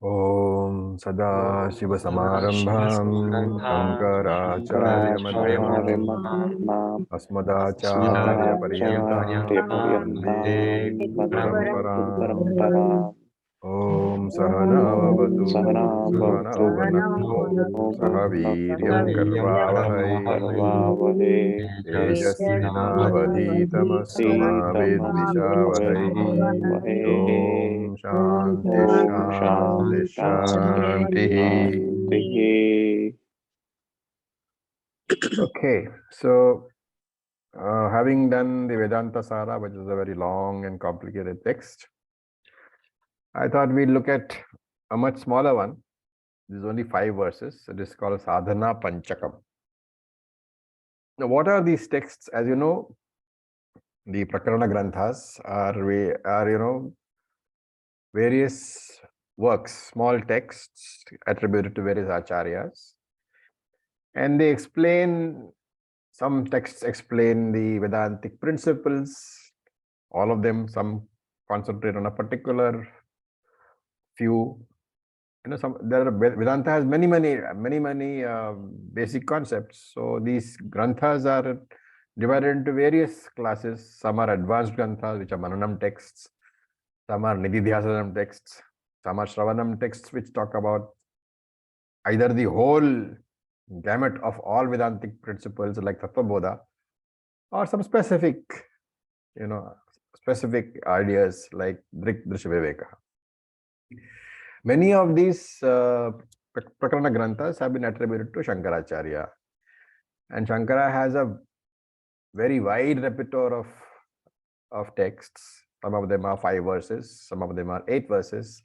Om Sadashivasamārambham Shankaracharya Madhyamam Asmadacharya Paryantam Vande Guru Paramparam. Om Sahanavavatu Sahana Bhunaktu Sahaviryam Karvavahai Tejasvinavadhitamastu ma vidvishavahai. Om Shanti Shanti Shanti. Okay, so having done the Vedanta Sara, which is a very long and complicated text, I thought we'd look at a much smaller one. This is only 5 verses. It is called Sadhana Panchakam. Now, what are these texts? As you know, the Prakarana Granthas are various works, small texts attributed to various acharyas. And they explain, some texts explain the Vedantic principles, all of them, some concentrate on a particular few. Vedanta has many basic concepts. So these granthas are divided into various classes. Some are advanced granthas, which are Mananam texts. Some are Nididhyasanam texts. Some are Shravanam texts, which talk about either the whole gamut of all Vedantic principles like Tattvabodha, or some specific, specific ideas like Drik Drishya Viveka. Many of these Prakarana Granthas have been attributed to Shankaracharya. And Shankara has a very wide repertoire of texts. Some of them are 5 verses, some of them are 8 verses,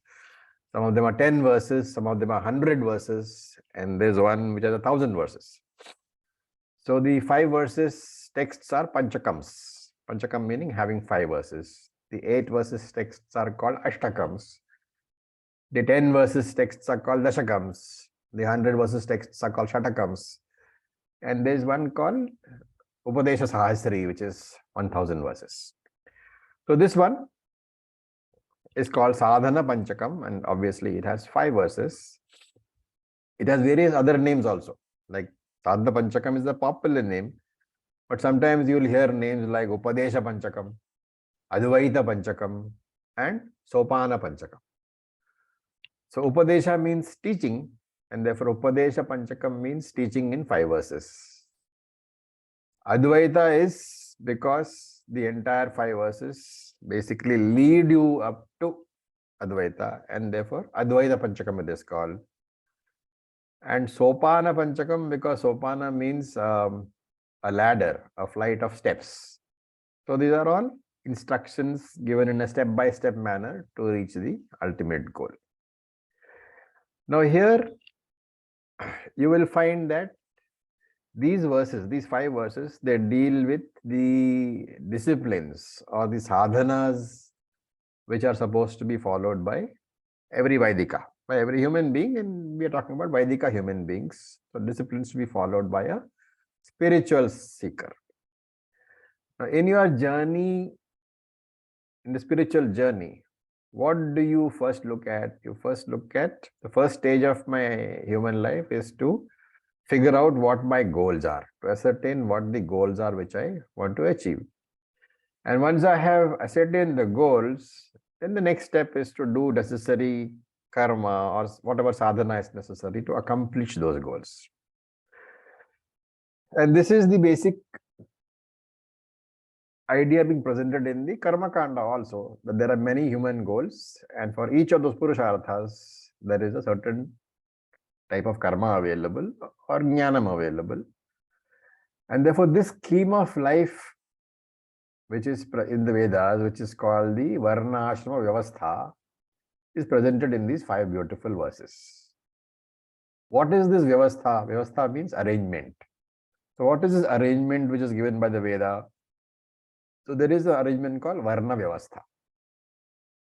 some of them are 10 verses, some of them are 100 verses, and there's one which has 1,000 verses. So the 5 verses texts are Panchakams. Panchakam meaning having 5 verses. The 8 verses texts are called Ashtakams. The 10 verses texts are called Dashakams. The 100 verses texts are called Shatakams. And there's one called Upadesha Sahasri, which is 1,000 verses. So this one is called Sadhana Panchakam, and obviously it has 5 verses. It has various other names also. Like Sadhana Panchakam is the popular name, but sometimes you will hear names like Upadesha Panchakam, Advaita Panchakam, and Sopana Panchakam. So Upadesha means teaching, and therefore Upadesha Panchakam means teaching in 5 verses. Advaita is because the entire 5 verses basically lead you up to Advaita, and therefore Advaita Panchakam it is called. And Sopana Panchakam because Sopana means a ladder, a flight of steps. So these are all instructions given in a step-by-step manner to reach the ultimate goal. Now here you will find that these verses, these 5 verses, they deal with the disciplines or the sadhanas which are supposed to be followed by every Vaidika, by every human being, and we are talking about Vaidika human beings. So disciplines to be followed by a spiritual seeker. Now in your journey, in the spiritual journey, what do you first look at? You first look at the first stage of my human life is to figure out what my goals are, to ascertain what the goals are which I want to achieve. And once I have ascertained the goals, then the next step is to do necessary karma or whatever sadhana is necessary to accomplish those goals. And this is the basic idea being presented in the Karma Kanda also, that there are many human goals, and for each of those Purusharthas, there is a certain type of karma available or jnanam available. And therefore, this scheme of life, which is in the Vedas, which is called the Varna Ashrama Vyavastha, is presented in these 5 beautiful verses. What is this Vyavastha? Vyavastha means arrangement. So what is this arrangement which is given by the Veda? So there is an arrangement called Varna Vyavastha.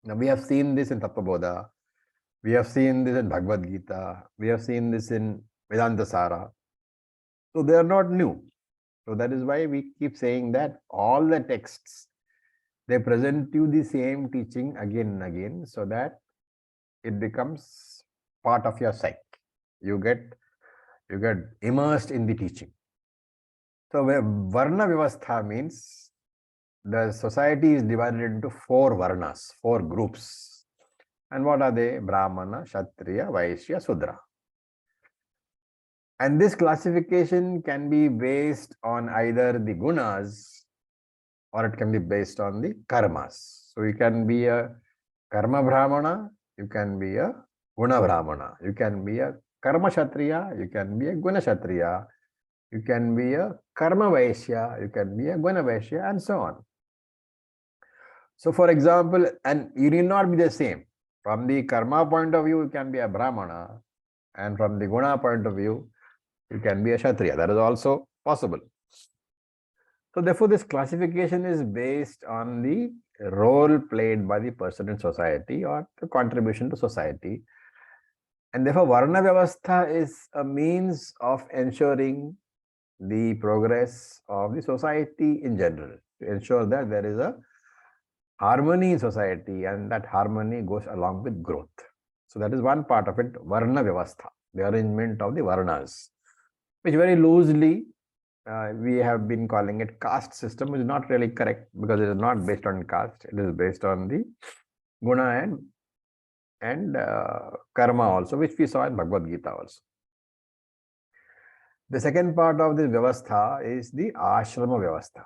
Now we have seen this in Tattvabodha, we have seen this in Bhagavad Gita, we have seen this in Vedanta Sara. So they are not new. So that is why we keep saying that all the texts, they present you the same teaching again and again, so that it becomes part of your psyche. You get immersed in the teaching. So Varna Vyavastha means the society is divided into 4 Varnas, 4 groups. And what are they? Brahmana, Kshatriya, Vaishya, Sudra. And this classification can be based on either the gunas or it can be based on the karmas. So you can be a karma brahmana, you can be a guna brahmana, you can be a karma kshatriya, you can be a guna kshatriya, you can be a karma vaishya, you can be a guna vaishya, and so on. So for example, and you need not be the same. From the karma point of view, you can be a brahmana, and from the guna point of view, you can be a kshatriya. That is also possible. So therefore, this classification is based on the role played by the person in society or the contribution to society. And therefore, Varna Vyavastha is a means of ensuring the progress of the society in general, to ensure that there is a harmony in society and that harmony goes along with growth. So that is one part of it, Varna Vyavastha, the arrangement of the Varnas, which very loosely we have been calling it caste system, which is not really correct because it is not based on caste. It is based on the guna and karma also, which we saw in Bhagavad Gita also. The second part of this Vyavastha is the Ashrama Vyavastha.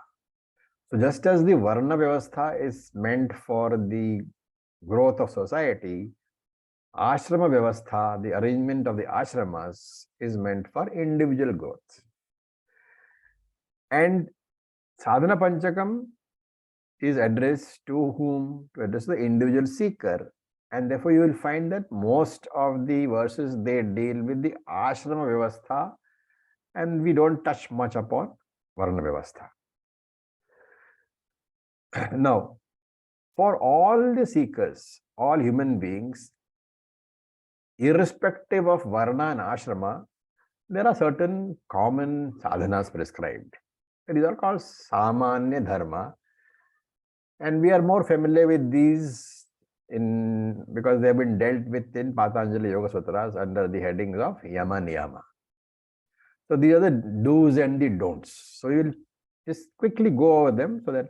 So just as the Varna Vyavastha is meant for the growth of society, Ashrama Vyavastha, the arrangement of the ashramas, is meant for individual growth. And Sadhana Panchakam is addressed to whom? To address the individual seeker. And therefore, you will find that most of the verses, they deal with the Ashrama Vyavastha, and we don't touch much upon Varna Vyavastha. Now, for all the seekers, all human beings, irrespective of Varna and Ashrama, there are certain common sadhanas prescribed. These are called Samanya Dharma. And we are more familiar with these because they have been dealt with in Patanjali Yoga Sutras under the headings of Yama Niyama. So these are the do's and the don'ts. So you will just quickly go over them so that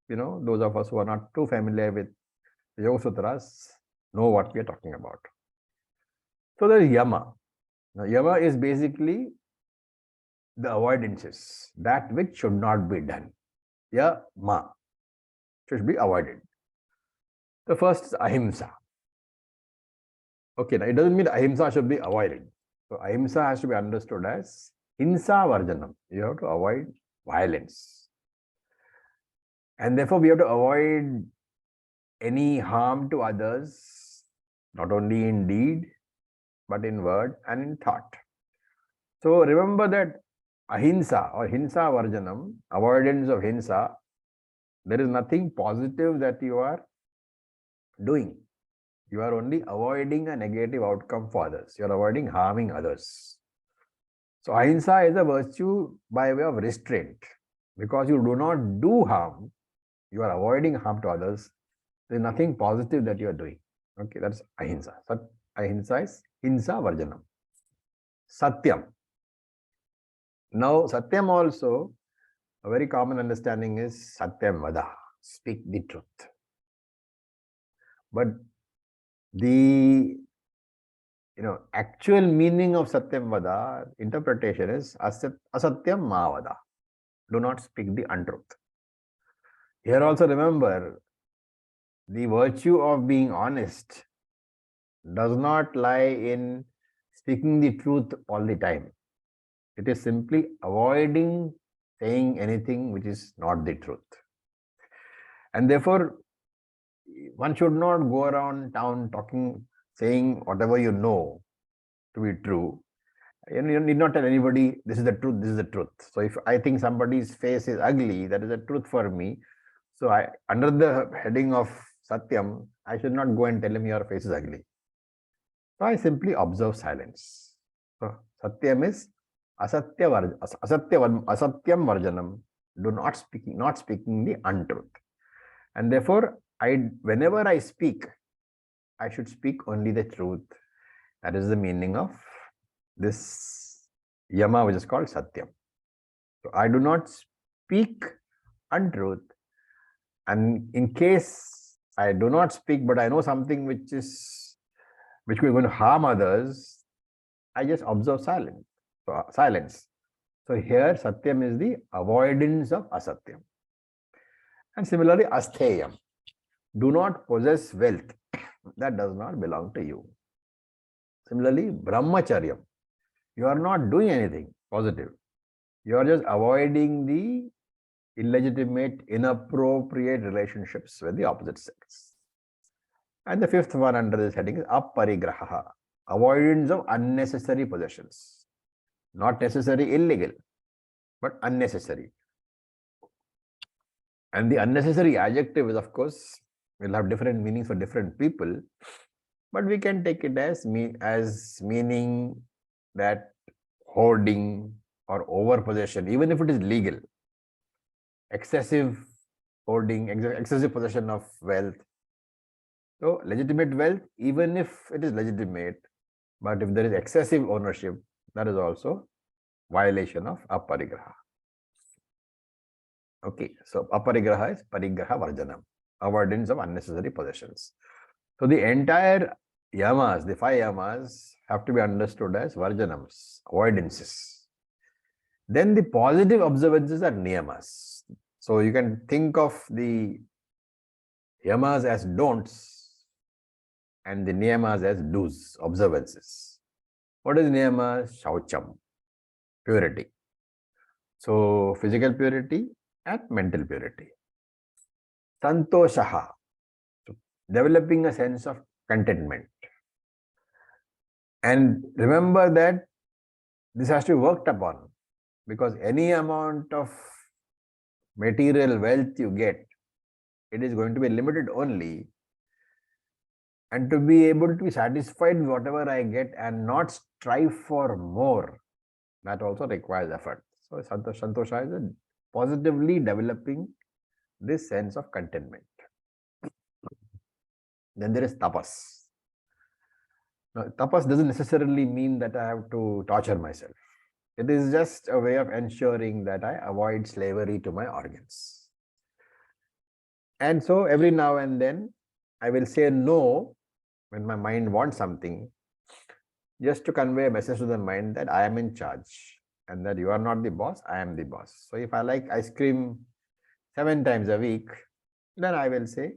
those of us who are not too familiar with the Yoga Sutras know what we are talking about. So there is Yama. Now Yama is basically the avoidances, that which should not be done. Yama should be avoided. The first is ahimsa. Okay, now it doesn't mean ahimsa should be avoided. So ahimsa has to be understood as hinsa varjanam. You have to avoid violence. And therefore, we have to avoid any harm to others, not only in deed, but in word and in thought. So remember that ahimsa or hinsa varjanam, avoidance of hinsa, there is nothing positive that you are doing. You are only avoiding a negative outcome for others. You are avoiding harming others. So ahimsa is a virtue by way of restraint. Because you do not do harm, you are avoiding harm to others. There is nothing positive that you are doing. Okay, that's ahimsa. So ahimsa is hinsa varjanam. Satyam. Now, Satyam also, a very common understanding is Satyam Vada, speak the truth. But the actual meaning of Satyam Vada, interpretation is Asatyam Ma Vada. Do not speak the untruth. Here also remember, the virtue of being honest does not lie in speaking the truth all the time. It is simply avoiding saying anything which is not the truth. And therefore, one should not go around town saying whatever you know to be true. You need not tell anybody, this is the truth, this is the truth. So if I think somebody's face is ugly, that is the truth for me. So under the heading of Satyam, I should not go and tell him your face is ugly. So I simply observe silence. So Satyam is Asatyam Varjanam. Do not speaking the untruth. And therefore, whenever I speak, I should speak only the truth. That is the meaning of this yama, which is called satyam. So I do not speak untruth. And in case I do not speak, but I know something which is going to harm others, I just observe silence. Silence. So here satyam is the avoidance of asatyam. And similarly, astheyam. Do not possess wealth that does not belong to you. Similarly, brahmacharyam. You are not doing anything positive. You are just avoiding the illegitimate, inappropriate relationships with the opposite sex. And the fifth one under this heading is aparigraha, avoidance of unnecessary possessions. Not necessary illegal, but unnecessary. And the unnecessary adjective is, of course, will have different meanings for different people, but we can take it as meaning that hoarding or over possession, even if it is legal, excessive hoarding, excessive possession of wealth. So legitimate wealth, even if it is legitimate, but if there is excessive ownership, that is also violation of aparigraha. Okay, so aparigraha is parigraha varjanam, avoidance of unnecessary possessions. So the entire yamas, the 5 yamas, have to be understood as varjanams, avoidances. Then the positive observances are niyamas. So you can think of the yamas as don'ts and the niyamas as do's, observances. What is niyama? Shaucham, purity. So physical purity and mental purity. Santoshaha, developing a sense of contentment. And remember that this has to be worked upon, because any amount of material wealth you get, it is going to be limited only. And to be able to be satisfied with whatever I get and not strive for more, that also requires effort. So Santosha is positively developing this sense of contentment. Then there is tapas. Now, tapas doesn't necessarily mean that I have to torture myself. It is just a way of ensuring that I avoid slavery to my organs. And so every now and then I will say no when my mind wants something, just to convey a message to the mind that I am in charge and that you are not the boss, I am the boss. So if I like ice cream 7 times a week, then I will say,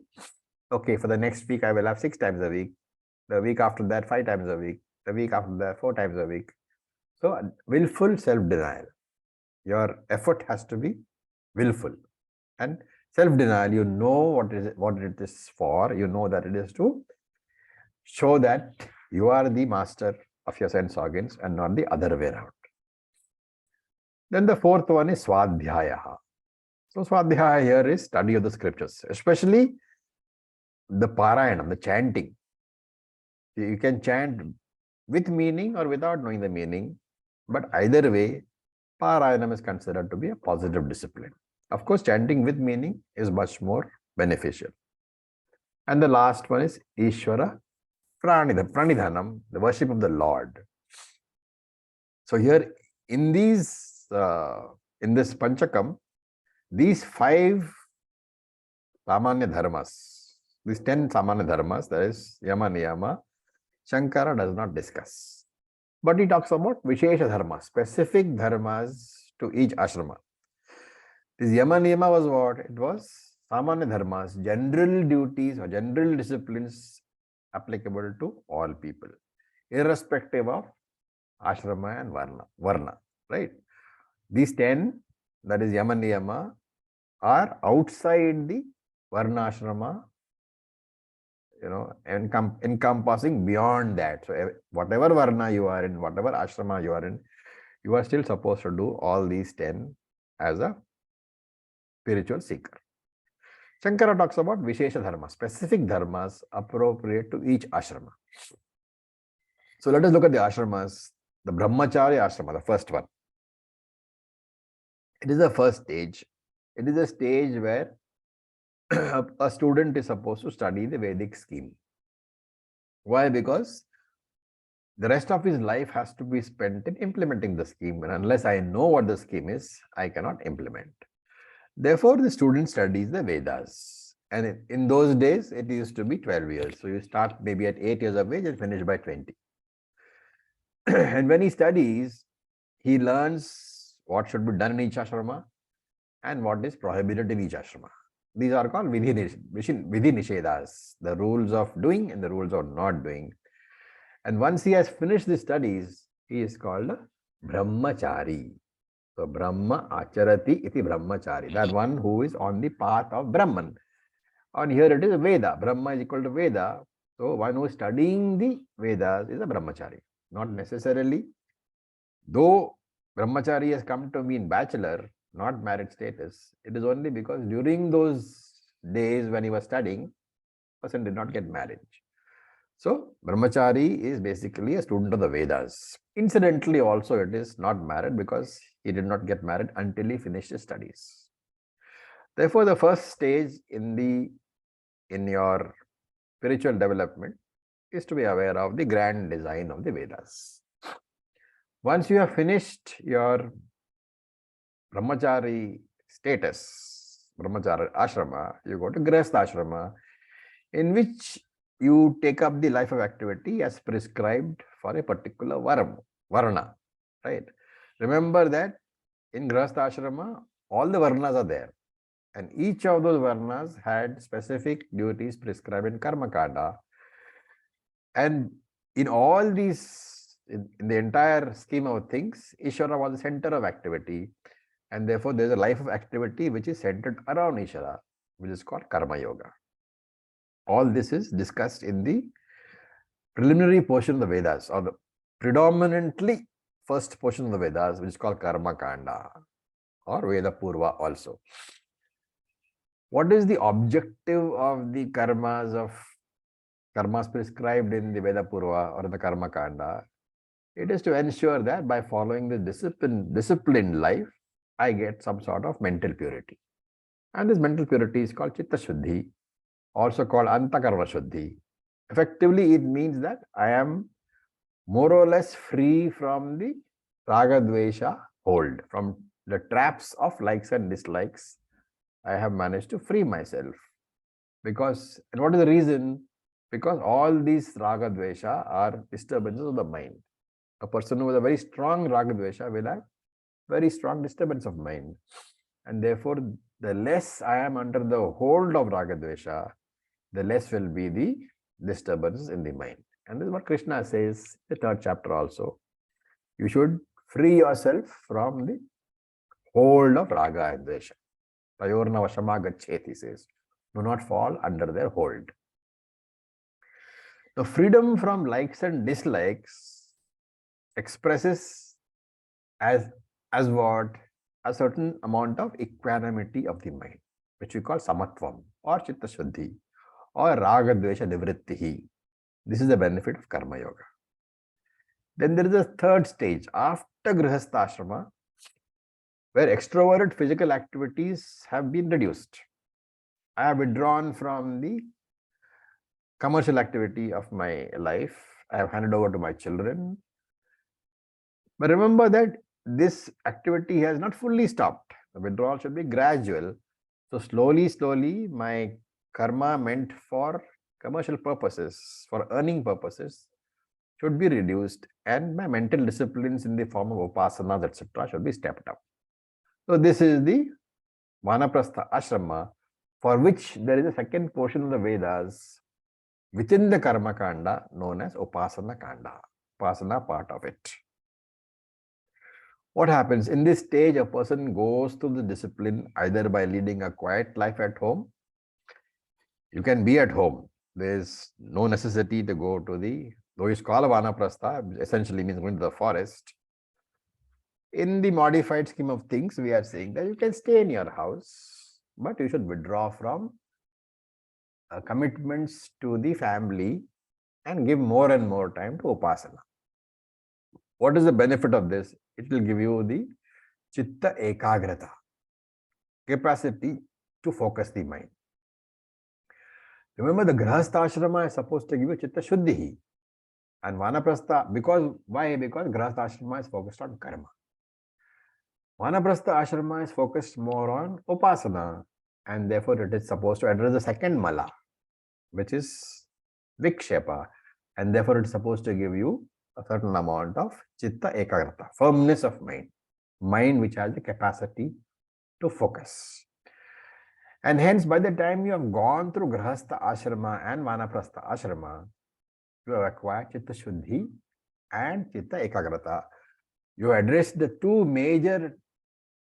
okay, for the next week, I will have 6 times a week. The week after that, 5 times a week. The week after that, 4 times a week. So willful self-denial. Your effort has to be willful. And self-denial, you know what it is for. You know that it is to show that you are the master of your sense organs and not the other way around. Then the fourth one is swadhyaya. So swadhyaya here is study of the scriptures, especially the parayanam, the chanting. You can chant with meaning or without knowing the meaning, but either way, parayanam is considered to be a positive discipline. Of course, chanting with meaning is much more beneficial. And the last one is Ishvara Pranidhanam, the worship of the Lord. So here in these in this Panchakam, these 5 Samanya Dharmas, these 10 Samanya Dharmas, that is Yama Niyama, Shankara does not discuss. But he talks about Vishesha Dharma, specific dharmas to each ashrama. This Yama Niyama was what? It was Samanya Dharmas, general duties or general disciplines applicable to all people, irrespective of ashrama and varna, right? These 10, that is Yama Niyama, are outside the varna ashrama, encompassing beyond that. So whatever varna you are in, whatever ashrama you are in, you are still supposed to do all these 10 as a spiritual seeker. Shankara talks about Vishesha Dharma, specific dharmas appropriate to each ashrama. So let us look at the ashramas. The Brahmacharya ashrama, the first one. It is the first stage. It is a stage where a student is supposed to study the Vedic scheme. Why? Because the rest of his life has to be spent in implementing the scheme. And unless I know what the scheme is, I cannot implement. Therefore, the student studies the Vedas. And in those days, it used to be 12 years. So you start maybe at 8 years of age and finish by 20. And when he studies, he learns what should be done in each ashrama and what is prohibited in each ashrama. These are called Vidhi Nishedas, the rules of doing and the rules of not doing. And once he has finished the studies, he is called a Brahmachari. So Brahma Acharati iti Brahmachari, that one who is on the path of Brahman. And here it is Veda. Brahma is equal to Veda. So one who is studying the Vedas is a Brahmachari. Not necessarily. Though Brahmachari has come to mean bachelor, not married status, it is only because during those days when he was studying, person did not get married. So Brahmachari is basically a student of the Vedas. Incidentally, also it is not married because he did not get married until he finished his studies. Therefore, the first stage in your spiritual development is to be aware of the grand design of the Vedas. Once you have finished your Brahmachari status, Brahmachari ashrama, you go to Grihastha ashrama, in which you take up the life of activity as prescribed for a particular varna, right? Remember that in Grihastha ashrama, all the varnas are there. And each of those varnas had specific duties prescribed in Karma Kanda. And in all these, in the entire scheme of things, Ishvara was the center of activity. And therefore, there is a life of activity which is centered around Ishvara, which is called Karma Yoga. All this is discussed in the preliminary portion of the Vedas, or the predominantly first portion of the Vedas, which is called Karma Kanda or Veda Purva also. What is the objective of the karmas prescribed in the Veda Purva or the Karma Kanda? It is to ensure that by following the disciplined life, I get some sort of mental purity. And this mental purity is called Chitta Shuddhi, also called Antakarana Shuddhi. Effectively, it means that I am more or less free from the Raga Dvesha hold, from the traps of likes and dislikes. I have managed to free myself. Because, and what is the reason? Because all these Raga Dvesha are disturbances of the mind. A person who has a very strong Raga Dvesha will have very strong disturbance of mind. And therefore, the less I am under the hold of Raga Dvesha, the less will be the disturbances in the mind. And this is what Krishna says in the 3rd chapter also. You should free yourself from the hold of Raga and Dvesha. Tayorna Vashama Gachet, he says. Do not fall under their hold. The freedom from likes and dislikes expresses as what? A certain amount of equanimity of the mind, which we call Samatvam or Chitta Shuddhi or Raga Dvesha Nivrittihi. This is the benefit of Karma Yoga. Then there is a 3rd stage after Grihastha ashrama, where extroverted physical activities have been reduced. I have withdrawn from the commercial activity of my life. I have handed over to my children. But remember that this activity has not fully stopped. The withdrawal should be gradual. So slowly, my karma meant for commercial purposes, for earning purposes, should be reduced, and my mental disciplines in the form of upasanas, etc., should be stepped up. So this is the Vanaprastha ashrama, for which there is a second portion of the Vedas within the Karma Kanda known as Upasana Kanda, Upasana part of it. What happens in this stage? A person goes through the discipline either by leading a quiet life at home. You can be at home. There is no necessity to go to the, though it's called Vanaprastha, essentially means going to the forest. In the modified scheme of things, we are saying that you can stay in your house, but you should withdraw from commitments to the family and give more and more time to Upasana. What is the benefit of this? It will give you the Chitta Ekagrata, capacity to focus the mind. Remember, the Grahastha Ashrama is supposed to give you Chitta Shuddhi. And Vanaprastha, because why? Because Grahastha Ashrama is focused on karma. Vanaprastha Ashrama is focused more on Upasana. And therefore, it is supposed to address the second Mala, which is Vikshepa. And therefore, it's supposed to give you a certain amount of Chitta Ekagrata, firmness of mind which has the capacity to focus. And hence, by the time you have gone through Grahastha Ashrama and Vanaprastha Ashrama, you have acquired Chitta Shuddhi and Chitta Ekagrata. You address the two major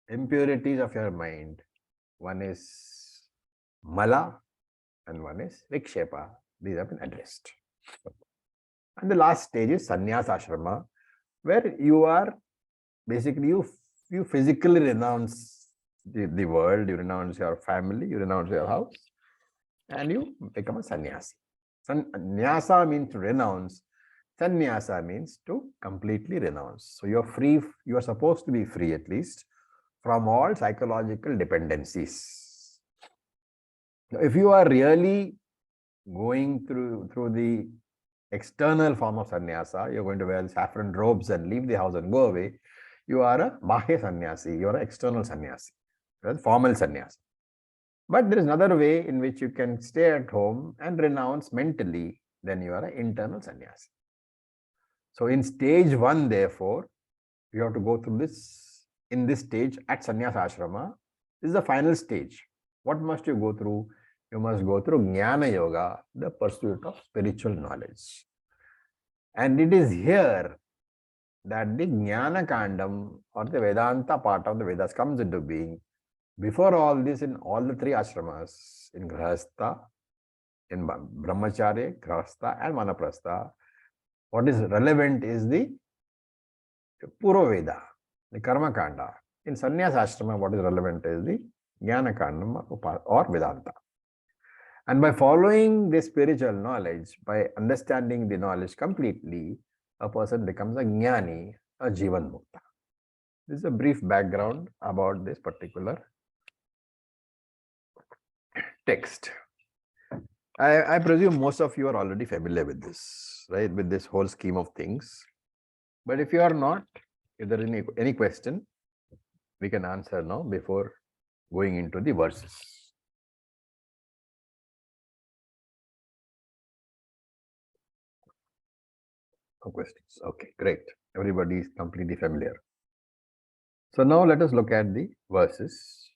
impurities of your mind. One is Mala and one is Vikshepa. These have been addressed. And the last stage is Sannyasa Ashrama, where you are basically, you physically renounce the world, you renounce your family, you renounce your house, and you become a sannyasi. Sannyasa means to renounce. Sannyasa means to completely renounce. So you're free, you are supposed to be free at least from all psychological dependencies. Now, if you are really going through the external form of sannyasa, you're going to wear saffron robes and leave the house and go away, you are a bahya sannyasi, you are an external sannyasi, formal sannyasi. But there is another way in which you can stay at home and renounce mentally, then you are an internal sannyasi. So in stage 1, therefore, you have to go through this, in this stage at Sannyasa Ashrama. This is the final stage. What must you go through? You must go through Jnana Yoga, the pursuit of spiritual knowledge. And it is here that the Jnana Kandam or the Vedanta part of the Vedas comes into being. Before all this, in all the three ashramas, in Grahastha, in Brahmacharya, Grahastha and Vanaprastha, what is relevant is the Purva Veda, the Karma Kanda. In Sannyasa Ashrama, what is relevant is the Jnana Kandam or Vedanta. And by following this spiritual knowledge, by understanding the knowledge completely, a person becomes a Jnani, a Jivan Mukta. This is a brief background about this particular text. I presume most of you are already familiar with this, right? With this whole scheme of things. But if you are not, if there is any question, we can answer now before going into the verses. No questions. Okay, great. Everybody is completely familiar. So now let us look at the verses.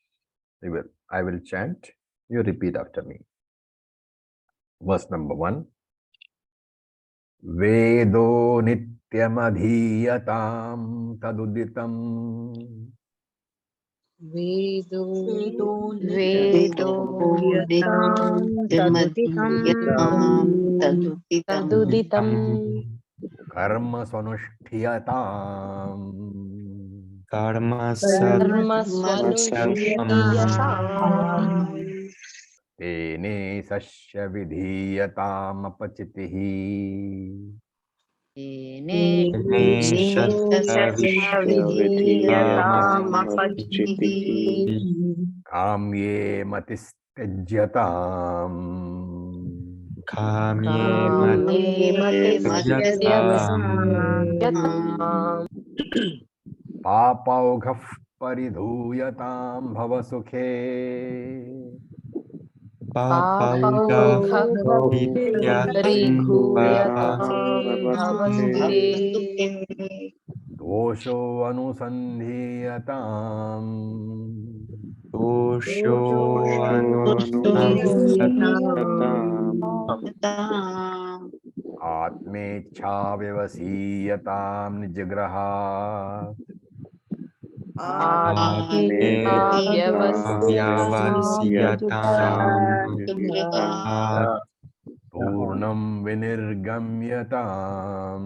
I will chant. You repeat after me. Verse number 1. Vedo nityamadhiyatam taduditam. Vedo taduditam Karma sanushtiyatam. Karma Tene sasya vidhiyatam apachitihi. Kamye matistejyatam. Papaughav paridhuyatam bhavasukhe. Dosho anusandhiyatam. Atmecha vyavasiyatam nijgrahat. Purnam vinirgamyatam.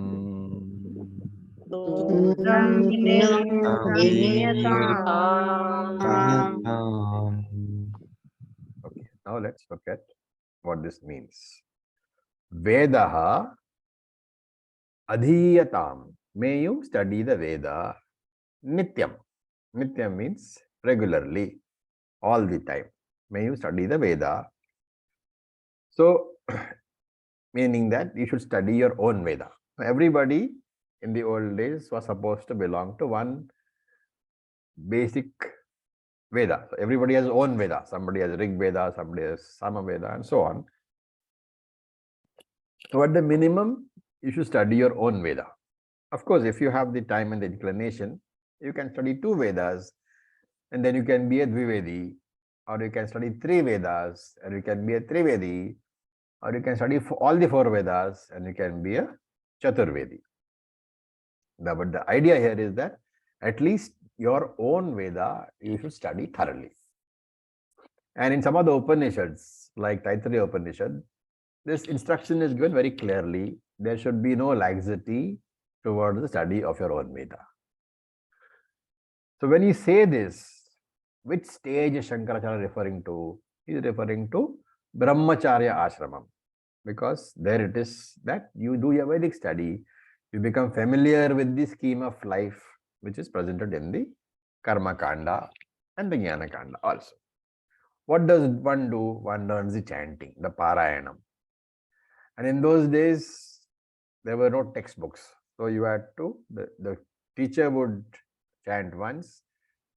Okay, now let's look at what this means. Vedaha adhiyatam. May you study the Veda nityam. Nityam means regularly, all the time. May you study the Veda. So, meaning that you should study your own Veda. Everybody in the old days was supposed to belong to one basic Veda. So everybody has his own Veda. Somebody has Rig Veda, somebody has Sama Veda, and so on. So at the minimum, you should study your own Veda. Of course, if you have the time and the inclination, you can study two Vedas, and then you can be a Dvivedi, or you can study three Vedas, and you can be a Trivedi, or you can study all the four Vedas, and you can be a Chaturvedi. But the idea here is that at least your own Veda you should study thoroughly. And in some of the Upanishads, like Taittiriya Upanishad, this instruction is given very clearly. There should be no laxity towards the study of your own Veda. So when you say this, which stage is Shankaracharya referring to? He is referring to Brahmacharya Ashramam. Because there it is that you do your Vedic study, you become familiar with the scheme of life which is presented in the Karma Kanda and the Jnana Kanda also. What does one do? One learns the chanting, the Parayanam. And in those days, there were no textbooks. So you had to, the teacher would chant once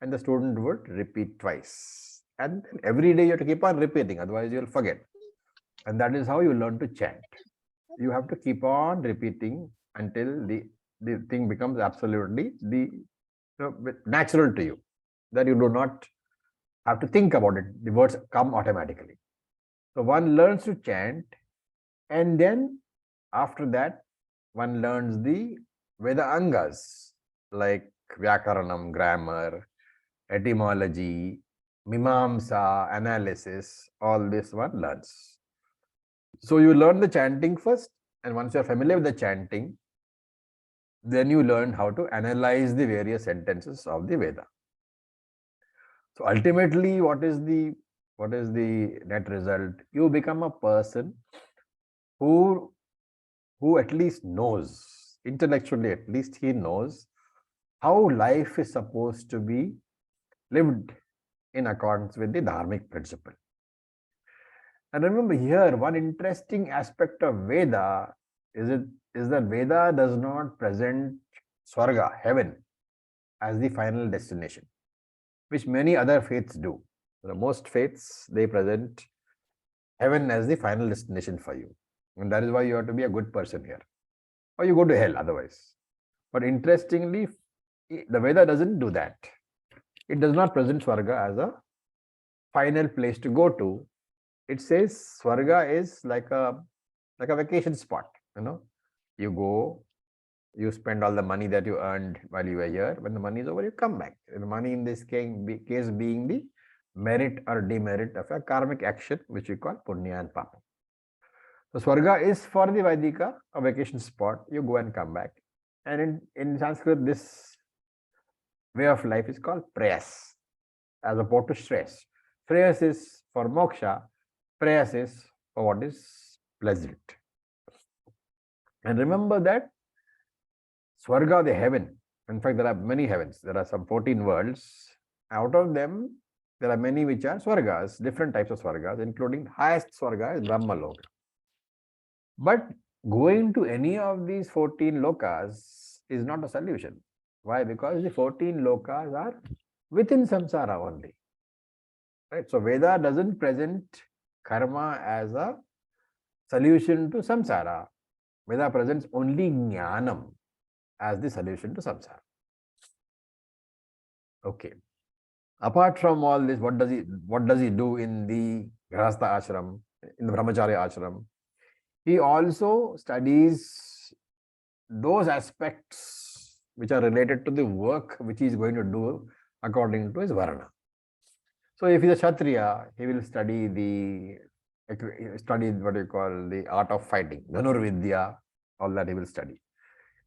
and the student would repeat twice. And then every day you have to keep on repeating, otherwise you'll forget. And that is how you learn to chant. You have to keep on repeating until the thing becomes absolutely natural to you, that you do not have to think about it. The words come automatically. So one learns to chant, and then after that, one learns the Veda Angas like Vyakaranam, grammar, etymology, Mimamsa, analysis, all this one learns. So you learn the chanting first, and once you are familiar with the chanting, then you learn how to analyze the various sentences of the Veda. So ultimately, what is the net result? You become a person who at least knows, intellectually at least he knows how life is supposed to be lived in accordance with the dharmic principle. And remember here, one interesting aspect of Veda is that Veda does not present Swarga, heaven, as the final destination, which many other faiths do. Most faiths, they present heaven as the final destination for you. And that is why you have to be a good person here. Or you go to hell otherwise. But interestingly, the Veda doesn't do that. It does not present Swarga as a final place to go to. It says Swarga is like a vacation spot. You go, you spend all the money that you earned while you were here. When the money is over, you come back. The money in this case being the merit or demerit of a karmic action, which we call punya and papa. So Swarga is for the Vaidika, a vacation spot. You go and come back. And in Sanskrit, this way of life is called prayas, as opposed to stress. Prayas is for moksha, prayas is for what is pleasant. And remember that Swarga, the heaven, in fact, there are many heavens. There are some 14 worlds. Out of them, there are many which are Swargas, different types of Swargas, including highest Swarga is Brahma Loka. But going to any of these 14 lokas is not a solution. Why? Because the 14 lokas are within samsara only. Right? So Veda doesn't present karma as a solution to samsara. Veda presents only jnanam as the solution to samsara. Okay. Apart from all this, what does he do in the Grihastha ashram, in the Brahmacharya ashram? He also studies those aspects which are related to the work which he is going to do according to his varna. So if he is a Kshatriya, he will study what you call the art of fighting, Dhanurvidya, all that he will study.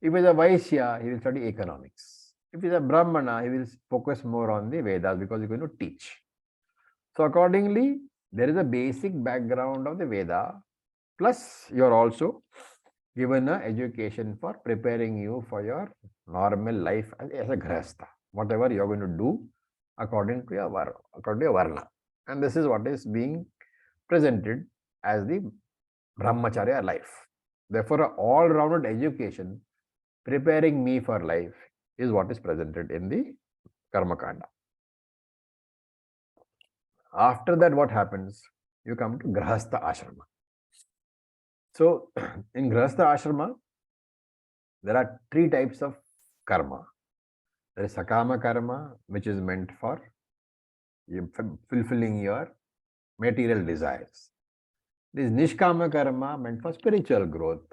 If he is a Vaishya, he will study economics. If he is a Brahmana, he will focus more on the Vedas because he is going to teach. So accordingly, there is a basic background of the Veda, plus you are also given an education for preparing you for your normal life as a Grihastha, whatever you are going to do according to your varna. And this is what is being presented as the brahmacharya life. Therefore, an all-rounded education preparing me for life is what is presented in the Karma Kanda. After that, what happens? You come to Grahastha Ashrama. So, in Grahastha Ashrama, there are three types of karma. There is Sakama karma, which is meant for fulfilling your material desires. There is Nishkama karma, meant for spiritual growth.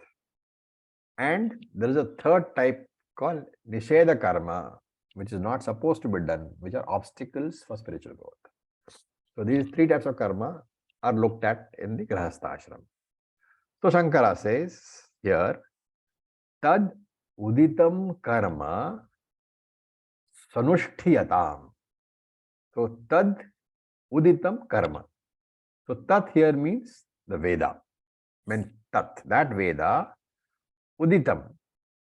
And there is a third type called Nisheda karma, which is not supposed to be done, which are obstacles for spiritual growth. So these three types of karma are looked at in the Grahastha Ashram. So Shankara says here, Tad uditam karma sanushtiyatam. So tad uditam karma. So tat here means the Veda. Meant tat, that Veda, uditam,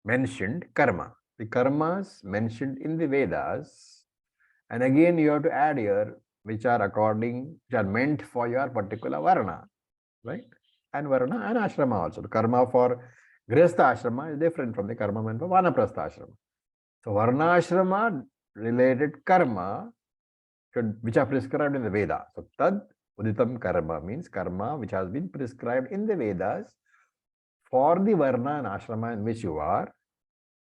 mentioned karma. The karmas mentioned in the Vedas, and again you have to add here, which are meant for your particular varna, right? And varna and ashrama also. The karma for Grihastha ashrama is different from the karma meant for Vanaprastha ashrama. So varna ashrama related karma which are prescribed in the Veda. So tad uditam karma means karma which has been prescribed in the Vedas for the varna and ashrama in which you are.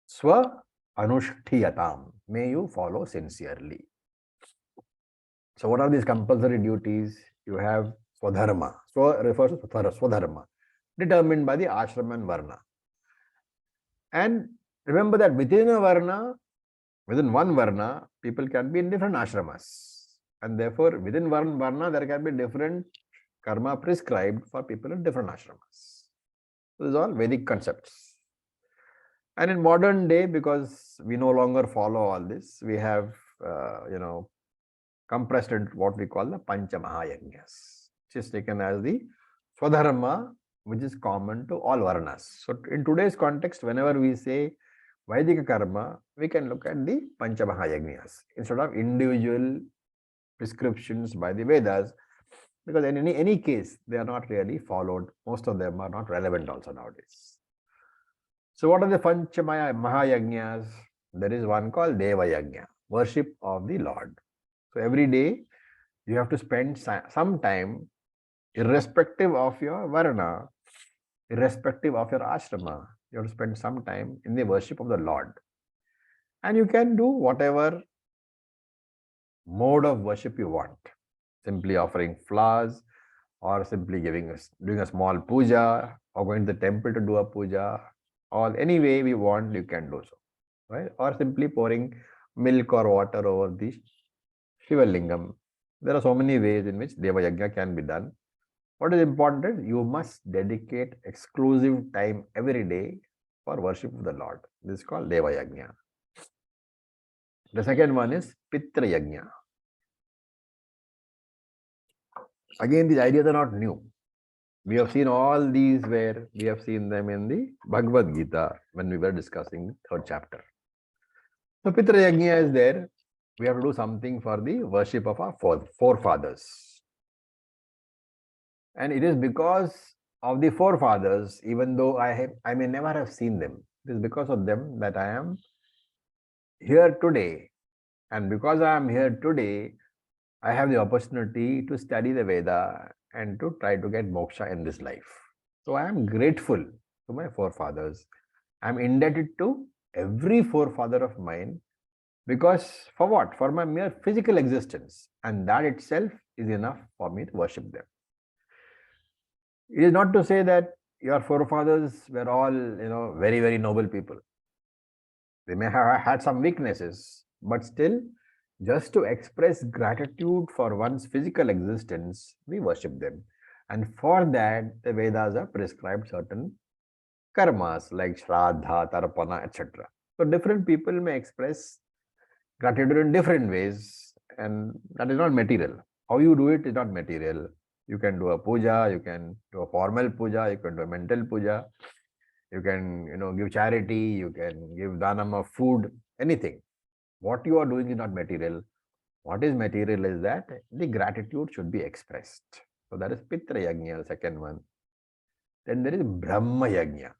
Swa anushtiyatam. May you follow sincerely. So what are these compulsory duties? You have swadharma. Swa refers to swadharma, determined by the ashram and varna. And remember that within a varna, within one varna, people can be in different ashramas. And therefore, within one varna, there can be different karma prescribed for people in different ashramas. So these are all Vedic concepts. And in modern day, because we no longer follow all this, we have, compressed into what we call the Pancha Mahayagnas, which is taken as the Swadharma, which is common to all Varnas. So in today's context, whenever we say Vaidika Karma, we can look at the Pancha Mahayagnas instead of individual prescriptions by the Vedas, because in any case, they are not really followed. Most of them are not relevant also nowadays. So what are the Pancha Mahayagnas? There is one called Deva Yajna, worship of the Lord. So every day you have to spend some time, irrespective of your varna, irrespective of your ashrama, you have to spend some time in the worship of the Lord. And you can do whatever mode of worship you want. Simply offering flowers, or simply doing a small puja, or going to the temple to do a puja, or any way we want, you can do so, right? Or simply pouring milk or water over the Shiva Lingam. There are so many ways in which Deva Yajna can be done. What is important is you must dedicate exclusive time every day for worship of the Lord. This is called Deva Yajna. The second one is Pitra Yajna. Again, these ideas are not new. We have seen all these where we have seen them in the Bhagavad Gita when we were discussing the third chapter. So Pitra Yajna is there. We have to do something for the worship of our forefathers. And it is because of the forefathers, even though I may never have seen them, it is because of them that I am here today. And because I am here today, I have the opportunity to study the Veda and to try to get moksha in this life. So I am grateful to my forefathers. I am indebted to every forefather of mine, because for what? For my mere physical existence. And that itself is enough for me to worship them. It is not to say that your forefathers were all, very, very noble people. They may have had some weaknesses, but still, just to express gratitude for one's physical existence, we worship them. And for that, the Vedas have prescribed certain karmas like Shraddha, Tarpana, etc. So different people may express gratitude in different ways, and that is not material. How you do it is not material. You can do a puja, you can do a formal puja, you can do a mental puja, you can, give charity, you can give dhanam of food, anything. What you are doing is not material. What is material is that the gratitude should be expressed. So that is Pitra Yajna, the second one. Then there is Brahma Yajna.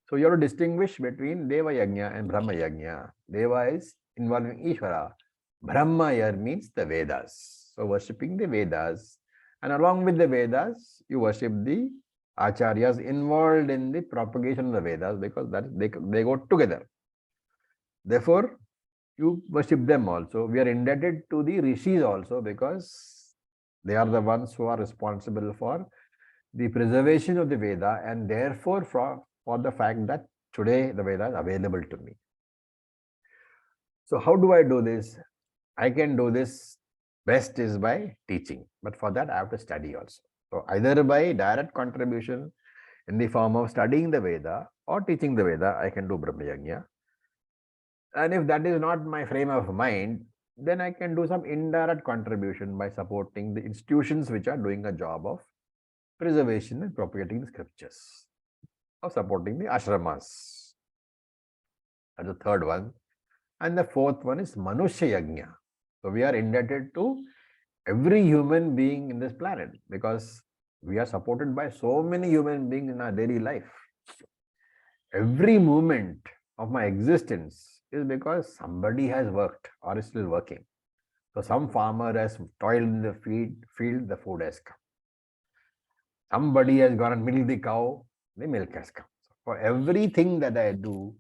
So you have to distinguish between Deva Yajna and Brahma Yajna. Deva is involving Ishvara. Brahma here means the Vedas. So worshipping the Vedas. And along with the Vedas, you worship the Acharyas involved in the propagation of the Vedas, because they go together. Therefore, you worship them also. We are indebted to the Rishis also, because they are the ones who are responsible for the preservation of the Veda, and therefore for the fact that today the Veda is available to me. So how do I do this? I can do this best is by teaching, but for that I have to study also. So either by direct contribution in the form of studying the Veda or teaching the Veda, I can do Brahma Yajna. And if that is not my frame of mind, then I can do some indirect contribution by supporting the institutions which are doing a job of preservation and propagating the scriptures, or supporting the ashramas. That's the third one. And the fourth one is Manushya Yajna. So we are indebted to every human being in this planet, because we are supported by so many human beings in our daily life. Every moment of my existence is because somebody has worked or is still working. So some farmer has toiled in the field, the food has come. Somebody has gone and milked the cow, the milk has come. So for everything that I do,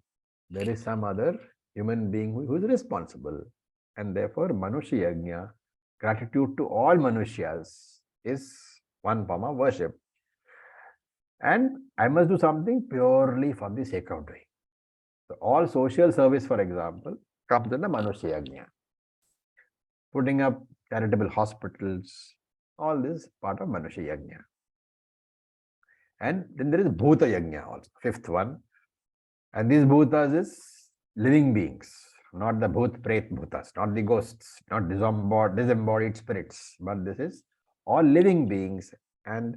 there is some other human being who is responsible. And therefore, Manushya Yajna, gratitude to all Manushyas, is one form of worship. And I must do something purely for the sake of doing. So all social service, for example, comes in the Manushya Yajna. Putting up charitable hospitals, all this part of Manushya Yajna. And then there is Bhuta Yajna also, fifth one. And these Bhutas is living beings, not the Bhut Pret Bhutas, not the ghosts, not disembodied spirits, but this is all living beings, and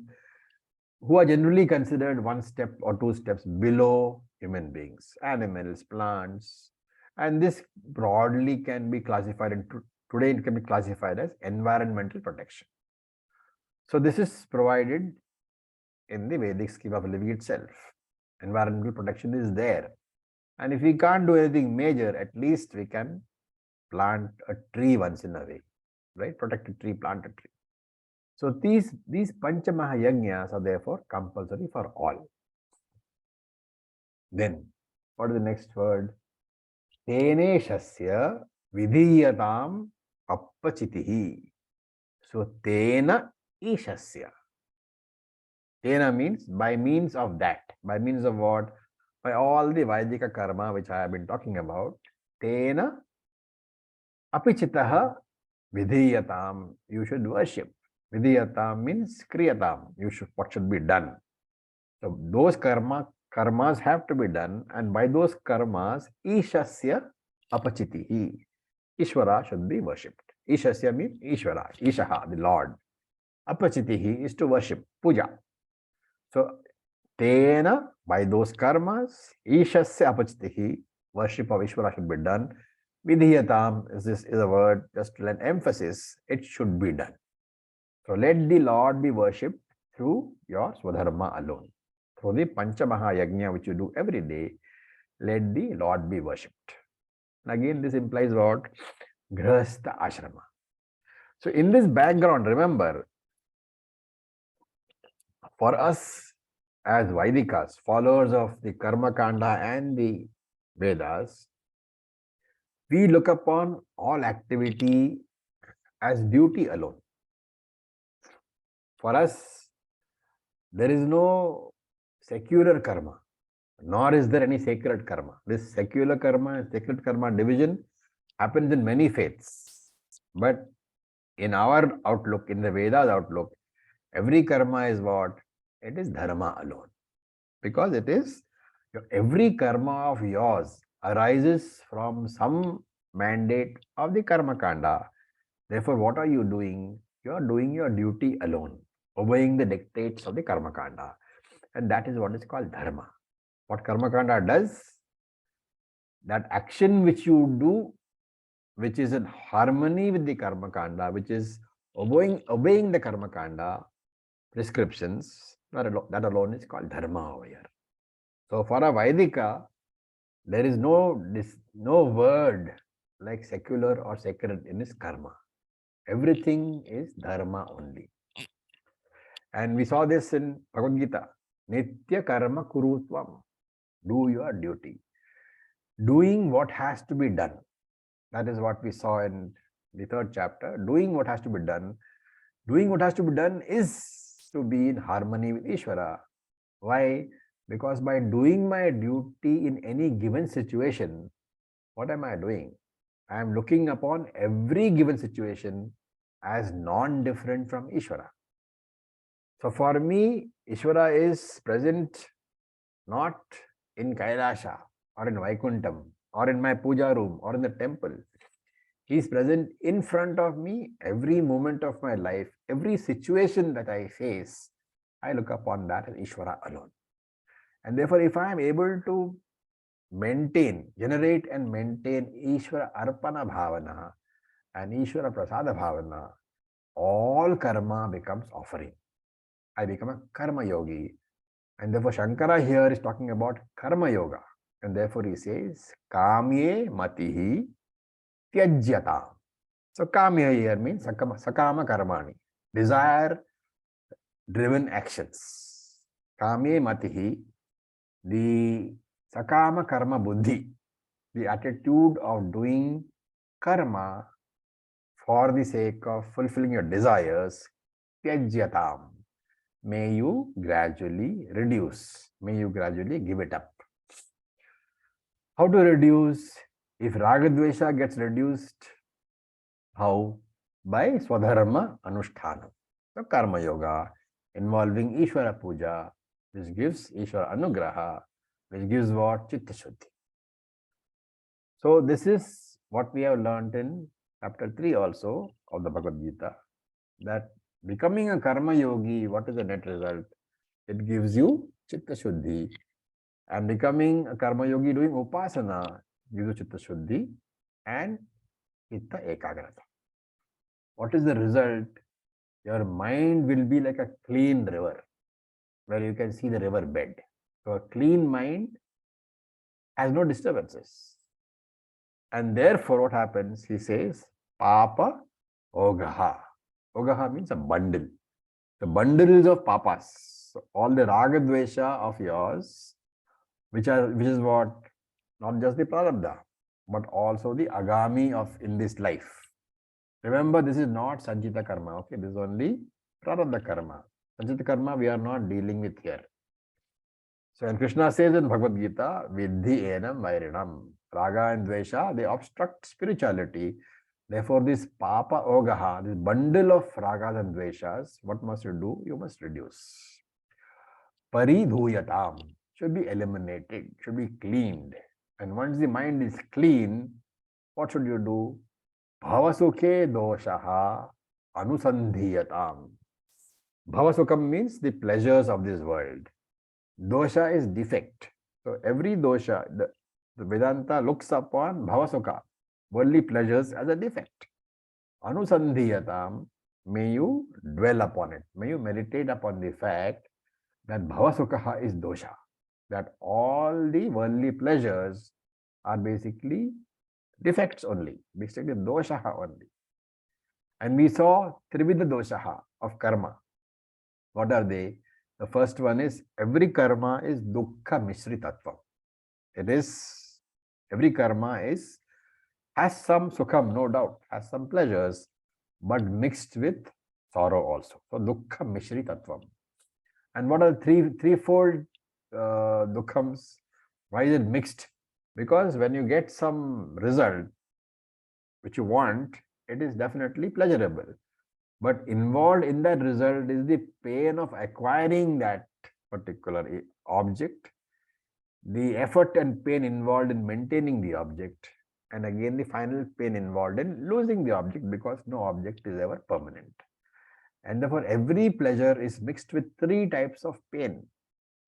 who are generally considered one step or two steps below human beings, animals, plants. And this broadly can be classified into, today it can be classified as environmental protection. So this is provided in the Vedic scheme of living itself. Environmental protection is there. And if we can't do anything major, at least we can plant a tree once in a way, right? Protect a tree, plant a tree. So these Panchamaha Yajnas are therefore compulsory for all. Then, what is the next word? Teneshasya vidhiyatam appachitihi. So tena ishasya. Tena means by means of that. By means of what? By all the Vaidika karma which I have been talking about. Tena apichitaha vidhiyatam. You should worship. Vidhiyatam means kriyatam. What should be done. So those karmas have to be done, and by those karmas, ishasya apachitihi. Ishvara should be worshipped. Ishasya means Ishvara, Ishaha, the Lord. Apachitihi is to worship, puja. So tena, by those karmas, ishasya apachitihi, worship of Ishvara should be done. Vidhiyatam is a word just to lend emphasis, it should be done. So let the Lord be worshipped through your Swadharma alone. Through the Panchamaha Yajna which you do every day, let the Lord be worshipped. And again, this implies what? Grihastha Ashrama. So in this background, remember, for us as Vaidikas, followers of the Karma Kanda and the Vedas, we look upon all activity as duty alone. For us, there is no secular karma, nor is there any sacred karma. This secular karma and sacred karma division happens in many faiths. But in our outlook, in the Vedas outlook, every karma is what? It is dharma alone. Because it is, every karma of yours arises from some mandate of the karma kanda. Therefore, what are you doing? You are doing your duty alone, obeying the dictates of the karma kanda. And that is what is called dharma. What karma kanda does, that action which you do, which is in harmony with the karma kanda, which is obeying the karma kanda, prescriptions, that alone is called dharma over here. So for a Vaidika, there is no word like secular or sacred in his karma. Everything is dharma only. And we saw this in Bhagavad Gita. Nitya karma kurutvam. Do your duty. Doing what has to be done. That is what we saw in the third chapter. Doing what has to be done. Doing what has to be done is to be in harmony with Ishvara. Why? Because by doing my duty in any given situation, what am I doing? I am looking upon every given situation as non-different from Ishvara. So for me, Ishvara is present not in Kailasha or in Vaikuntham or in my puja room or in the temple. He is present in front of me every moment of my life, every situation that I face. I look upon that as Ishvara alone. And therefore, if I am able to generate and maintain Ishvara Arpana Bhavana and Ishvara Prasada Bhavana, all karma becomes offering. I become a karma yogi. And therefore, Shankara here is talking about karma yoga. And therefore, he says, Kamye matihi tyajyata. So, kamya here means sakama karmani, desire driven actions. Kamye matihi, the sakama karma buddhi, the attitude of doing karma for the sake of fulfilling your desires, tyajyatam. May you gradually reduce. May you gradually give it up. How to reduce? If Ragadvesha gets reduced, how? By Swadharma Anushthanam. So Karma Yoga involving Ishvara Puja, which gives Ishvara Anugraha, which gives what? Chitta Shuddhi. So this is what we have learnt in chapter 3 also of the Bhagavad Gita, that becoming a karma yogi, what is the net result? It gives you chitta shuddhi. And becoming a karma yogi doing upasana gives you chitta shuddhi and chitta ekagrata. What is the result? Your mind will be like a clean river where you can see the river bed. So a clean mind has no disturbances. And therefore what happens? He says, Papa Ogaha. Ogaha means a bundle. The bundles of papas. So all the ragadvesha of yours, which is what? Not just the prarabdha, but also the agami of in this life. Remember, this is not sanchita karma, okay? This is only prarabdha karma. Sanchita karma we are not dealing with here. So when Krishna says in Bhagavad Gita, Vidhi enam vairinam, raga and dvesha, they obstruct spirituality. Therefore, this papa ogaha, this bundle of ragas and dveshas, what must you do? You must reduce. Paridhuyatam should be eliminated, should be cleaned. And once the mind is clean, what should you do? Bhavasukhe doshaha anusandhiyatam. Bhavasukam means the pleasures of this world. Dosha is defect. So every dosha, the Vedanta looks upon bhavasukha, worldly pleasures, as a defect. Anusandhiyatam, may you dwell upon it. May you meditate upon the fact that bhavasukha is dosha. That all the worldly pleasures are basically defects only, basically doshaha only. And we saw Trividha doshaha of karma. What are they? The first one is every karma is dukkha mishritatvam. It is, every karma has some sukham, no doubt, has some pleasures, but mixed with sorrow also. So dukkha mishritatvam. And what are the threefold dukkhams? Why is it mixed? Because when you get some result which you want, it is definitely pleasurable. But involved in that result is the pain of acquiring that particular object, the effort and pain involved in maintaining the object, and again the final pain involved in losing the object, because no object is ever permanent. And therefore, every pleasure is mixed with three types of pain: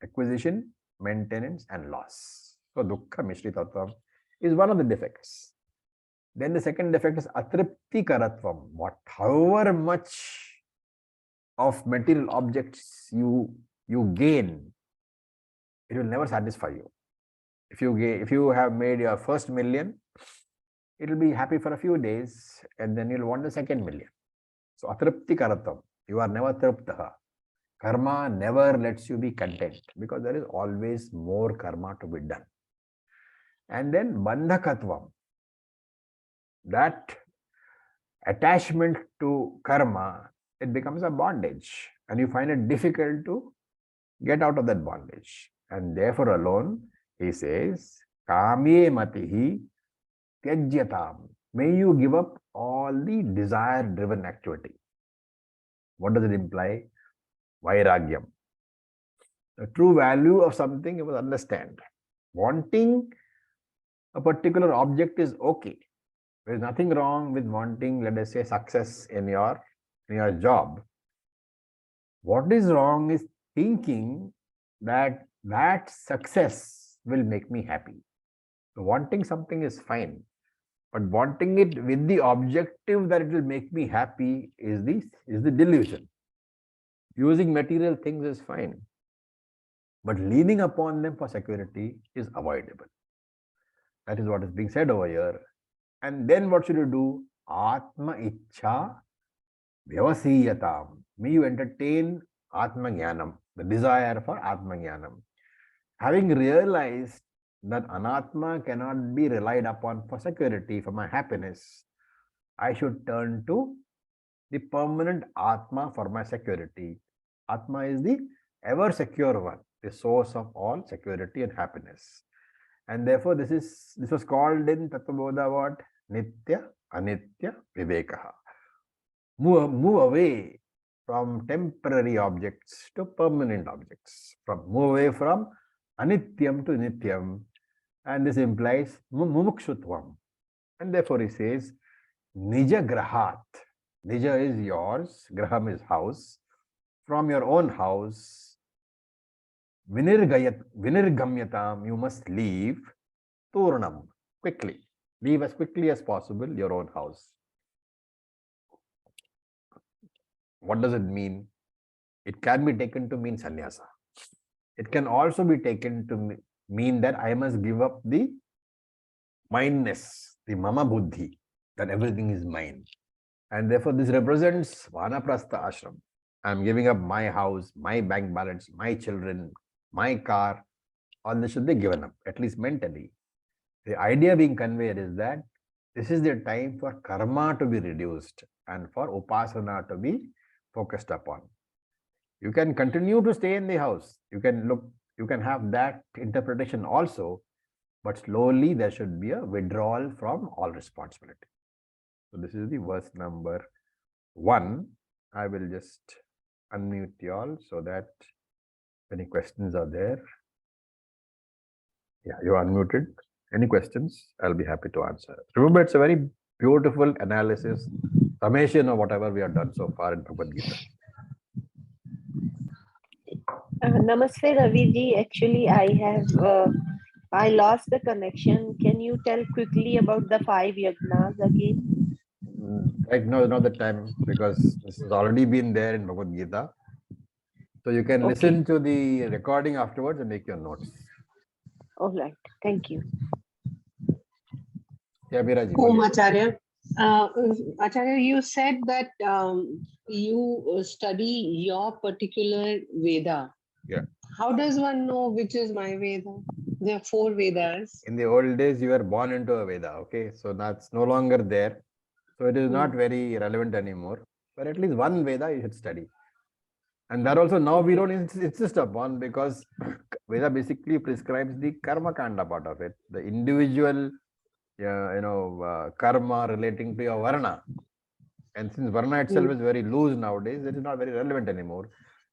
acquisition, maintenance, and loss. So, dukkha mishritatvam is one of the defects. Then the second defect is atripti karatvam. However much of material objects you gain, it will never satisfy you. If you have made your first million, it will be happy for a few days, and then you'll want the second million. So atripti karatam, you are never triptaha. Karma never lets you be content because there is always more karma to be done. And then bandhakatvam, that attachment to karma, it becomes a bondage, and you find it difficult to get out of that bondage. And therefore alone, he says, Kamye matihi tyajyatam. May you give up all the desire-driven activity. What does it imply? Vairagyam. The true value of something you must understand. Wanting a particular object is okay. There is nothing wrong with wanting, let us say, success in your job. What is wrong is thinking that that success will make me happy. So wanting something is fine, but wanting it with the objective that it will make me happy is the delusion. Using material things is fine, but leaning upon them for security is avoidable. That is what is being said over here. And then what should you do? Atma Ichcha Vyavasiyatam. May you entertain Atma Jnanam, the desire for Atma Jnanam. Having realized that Anatma cannot be relied upon for security, for my happiness, I should turn to the permanent Atma for my security. Atma is the ever secure one, the source of all security and happiness. And therefore, this was called in Tattvabodha what? Nitya, Anitya, Vivekaha. Move away from temporary objects to permanent objects. Move away from Anityam to Nityam. And this implies Mumukshutvam. And therefore he says, Nija Grahat. Nija is yours, Graham is house. From your own house, Vinirgamyatam, you must leave. Turnam, quickly. Leave as quickly as possible your own house. What does it mean? It can be taken to mean sannyasa. It can also be taken to mean that I must give up the mindness, the mama buddhi, that everything is mine. And therefore this represents vanaprastha ashram. I am giving up my house, my bank balance, my children, my car. All this should be given up, at least mentally. The idea being conveyed is that this is the time for karma to be reduced and for upasana to be focused upon. You can continue to stay in the house. You can have that interpretation also, but slowly there should be a withdrawal from all responsibility. So this is the verse number 1. I will just unmute you all so that any questions are there. Yeah, you are unmuted. Any questions? I'll be happy to answer. Remember, it's a very beautiful analysis, summation of whatever we have done so far in Bhagavad Gita. Namaste, Raviji. Actually, I lost the connection. Can you tell quickly about the 5 yagnas again? Right now is not the time because this has already been there in Bhagavad Gita. So you can listen to the recording afterwards and make your notes. All right. Thank you. Yeah, Biraji. Acharya. Acharya, you said that you study your particular Veda. Yeah. How does one know which is my Veda? There are 4 Vedas. In the old days, you were born into a Veda, okay? So that's no longer there. So it is not very relevant anymore. But at least one Veda you should study. And that also now we don't insist upon because Veda basically prescribes the karma kanda part of it, the individual karma relating to your varna. And since varna itself is very loose nowadays, it is not very relevant anymore.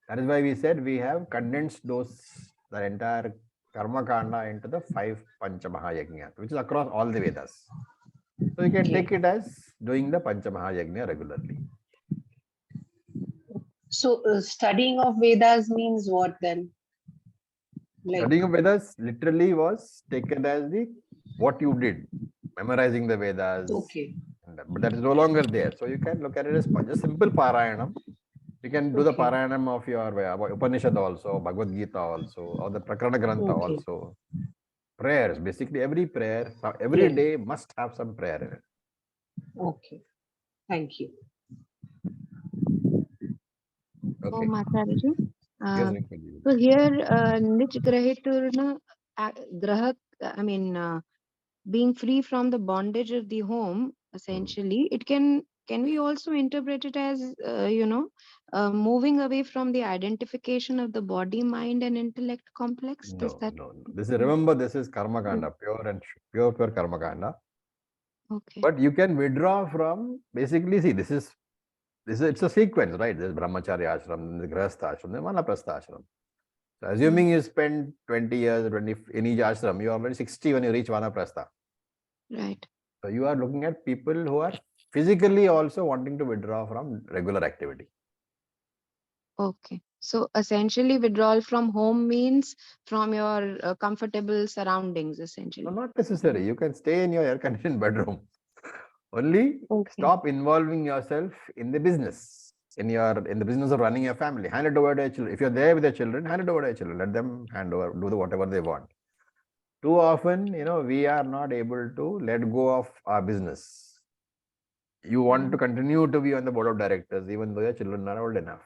That is why we said we have condensed the entire karma kanda into the 5 Panchamahayajna, which is across all the Vedas. So you can take it as doing the Panchamahayajna regularly. So studying of Vedas means what then? Studying of Vedas literally was taken as what you did, memorizing the Vedas. Okay. But that is no longer there. So you can look at it as just simple Parayanam. You can do the Okay. Parayanam of your Upanishad also, Bhagavad Gita also, or the Prakarana Grantha Okay. also. Prayers, basically every prayer, every Yes. day must have some prayer in it. Okay. Thank you. Okay. Mataji. Yes, Rinkeji. So here, Nich Grahiturna, Grahak, I mean, being free from the bondage of the home, essentially, it can we also interpret it as, moving away from the identification of the body, mind, and intellect complex? Does No, that? no, no. This is, remember, this is Karma Kanda, pure and pure Karma Kanda. Okay. But you can withdraw from, basically, see, this is it's a sequence, right? There's Brahmacharya ashram, then the Grihastha ashram, then Vanaprastha ashram. So assuming you spend 20 years 20 in each ashram, you are already 60 when you reach Vanaprastha. Right. So you are looking at people who are physically also wanting to withdraw from regular activity. Okay. So essentially, withdrawal from home means from your comfortable surroundings, essentially. No, not necessary. You can stay in your air-conditioned bedroom. Only Okay. stop involving yourself in the business, in the business of running your family. Hand it over to your children. If you're there with your children, hand it over to your children. Let them hand over, do whatever they want. Too often, we are not able to let go of our business. You want to continue to be on the board of directors, even though your children are old enough.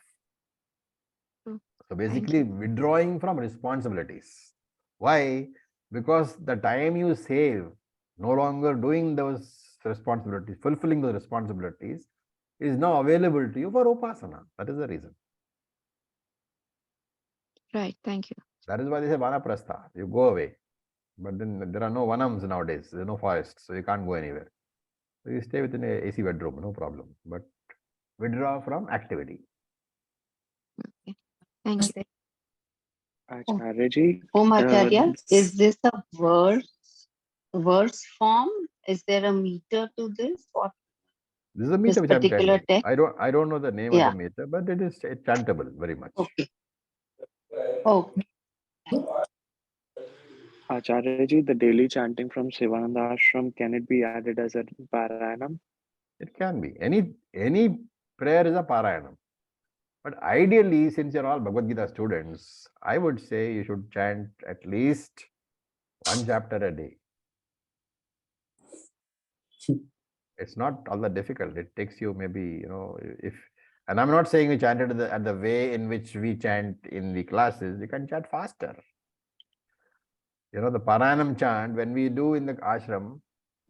Mm. So basically, withdrawing from responsibilities. Why? Because the time you save no longer doing those responsibilities, fulfilling those responsibilities, is now available to you for upasana. That is the reason. Right. Thank you. That is why they say vanaprastha. You go away. But then there are no vanams nowadays. There are no forests, so you can't go anywhere. So you stay within a AC bedroom, no problem. But withdraw from activity. Thank you. Acharya Om Acharya, is this- this a verse form? Is there a meter to this? Or This is a this meter which I'm particular chanting. text? I don't know the name of Yeah. the meter, but it is chantable very much. Okay. Okay. Acharya ji, the daily chanting from Sivananda Ashram, can it be added as a Parayanam? It can be. Any prayer is a Parayanam. But ideally, since you're all Bhagavad Gita students, I would say you should chant at least one chapter a day. It's not all that difficult. It takes you maybe, and I'm not saying you chant it at the way in which we chant in the classes. You can chant faster. The Parayanam chant, when we do in the ashram,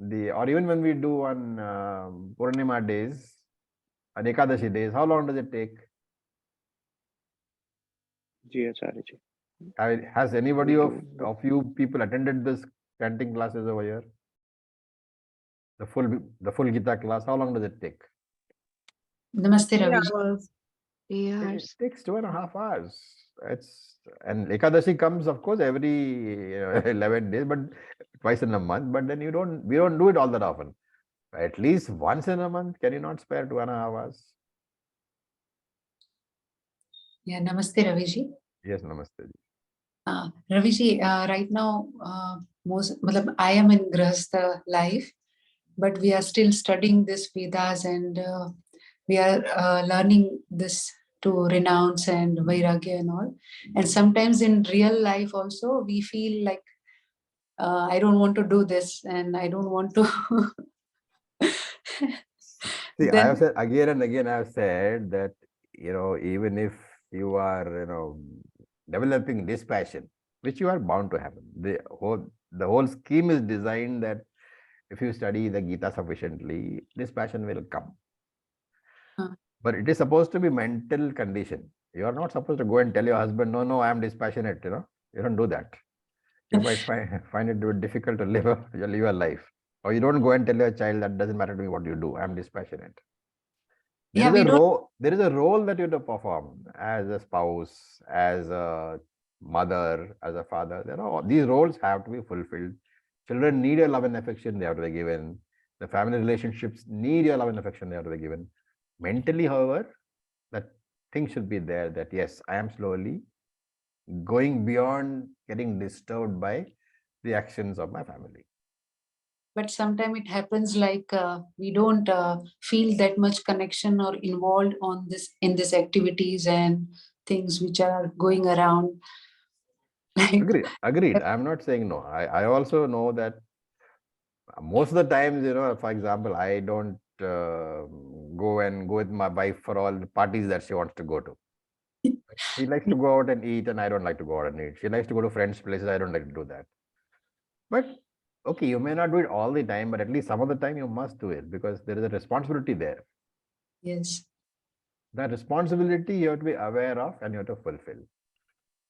or even when we do on Purnima days, on Ekadashi days, how long does it take? Ji, Acharya ji. Has anybody We of do. you people attended this chanting classes over here? The full Gita class, how long does it take? Namaste, 3 Ravi. hours. It takes 2.5 hours. And Ekadashi comes, of course, every 11 days, but twice in a month. But then we don't do it all that often. At least once in a month, can you not spare 2.5 hours? Yeah, Namaste, Raviji. Yes, namaste. Raviji, right now, I am in Grahastha life, but we are still studying this Vedas and we are learning this to renounce and Vairagya and all. And sometimes in real life also, we feel like I don't want to do this and I don't want to. See, I Then- have said again and again, I have said that, even if you are, developing dispassion, which you are bound to happen, the whole scheme is designed that if you study the Gita sufficiently, dispassion will come. But it is supposed to be mental condition. You are not supposed to go and tell your husband, no, I am dispassionate, You don't do that. You might find it very difficult to live your life. Or you don't go and tell your child that doesn't matter to me what you do, I am dispassionate. There is a role that you have to perform as a spouse, as a mother, as a father. These roles have to be fulfilled. Children need your love and affection, they have to be given. The family relationships need your love and affection, they have to be given. Mentally, however, that thing should be there that yes, I am slowly going beyond getting disturbed by the actions of my family. but sometimes it happens like we don't feel that much connection or involved on this in these activities and things which are going around. Like, Agreed. I'm not saying no. I also know that most of the times, for example, I don't go with my wife for all the parties that she wants to go to. She likes to go out and eat, and I don't like to go out and eat. She likes to go to friends' places. I don't like to do that. But okay, you may not do it all the time, but at least some of the time you must do it because there is a responsibility there. yes. That responsibility you have to be aware of and you have to fulfill.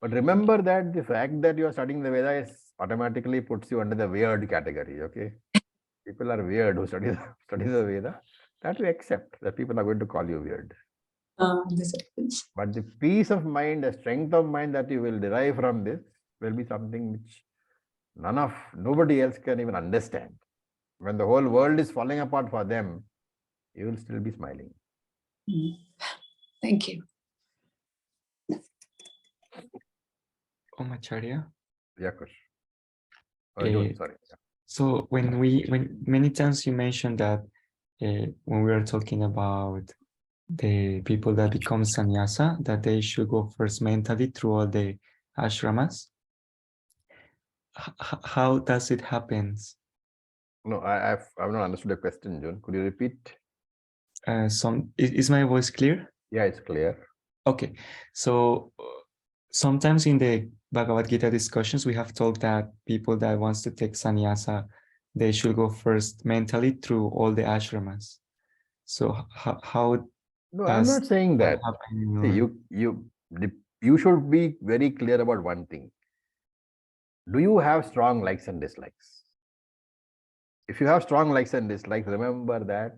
But remember that the fact that you are studying the Veda automatically puts you under the weird category. Okay, people are weird who study the Veda. That we accept that people are going to call you weird. This happens. But the peace of mind, the strength of mind that you will derive from this will be something which nobody else can even understand. When the whole world is falling apart for them, you will still be smiling. Thank you. Om Acharya. Yeah, Kush. Eh, Sorry. So when many times you mentioned that when we are talking about the people that become sannyasa, that they should go first mentally through all the ashramas. How does it happen? No, I've not understood the question, June. Could you repeat? Is my voice clear? Yeah, it's clear. Okay, so sometimes in the Bhagavad Gita discussions, we have talked that people that wants to take sannyasa, they should go first mentally through all the ashramas. So how No, I'm not saying that. See, you should be very clear about one thing. Do you have strong likes and dislikes? If you have strong likes and dislikes, remember that